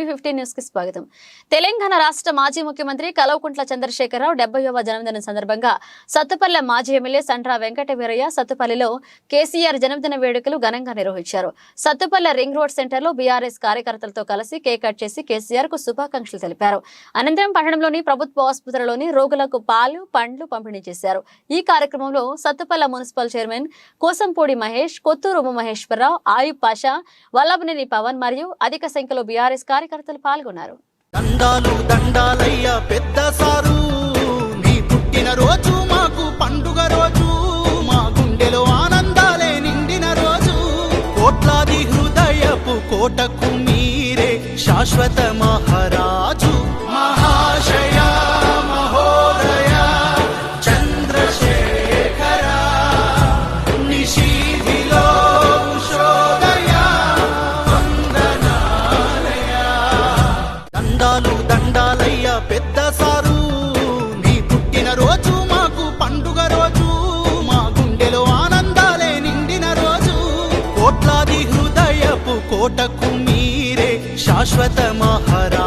టీవీ15 news కి స్వాగతం. తెలంగాణ రాష్ట్ర మాజీ ముఖ్యమంత్రి కల్వకుంట్ల చంద్రశేఖరరావు 70వ జన్మదినం సందర్భంగా సత్తుపల్లి మాజీ ఎమ్మెల్యే సండ్ర వెంకట వీరయ్య సత్తుపల్లిలో కేసీఆర్ జన్మదిన వేడుకలు ఘనంగా నిర్వహించారు. సత్తుపల్లి రింగ్ రోడ్ సెంటర్ లో బీఆర్ఎస్ కార్యకర్తలతో కలిసి కేక్ కట్ చేసి కేసీఆర్ కు శుభాకాంక్షలు తెలిపారు. అనంతరం పట్టణంలోని ప్రభుత్వ ఆసుపత్రిలోని రోగులకు పాలు, పండ్లు పంపిణీ చేశారు. ఈ కార్యక్రమంలో సత్తుపల్లి మున్సిపల్ చైర్మన్ కోసంపూడి మహేష్, కొత్తూరు ఉమ మహేశ్వరరావు, ఆయుబ్ పాషా, వల్లభనేని పవన్ మరియు అధిక సంఖ్యలో బీఆర్ఎస్ కార్యకర్తలు పాల్గొన్నారు. దండాలు దండాలయ్య పెద్ద సారు, నీ పుట్టిన రోజు మాకు పండుగ రోజు, మా గుండెలో ఆనందాలే నిండిన రోజు. కోట్లాది హృదయపు కోటకు మీరే శాశ్వత మహారాజు. మహాశయ మహోదయ చంద్రశేఖర నిశీధిలో ఉషోదయ వందనాలయ. దండాలు దండాలయ్య పెద్ద సారు, నీ పుట్టిన రోజు మాకు పండుగ రోజు, మా గుండెలో ఆనందాలే నిండిన రోజు. కోట్లాది హృదయపు కోటకు మీరే శాశ్వత మహారాజు.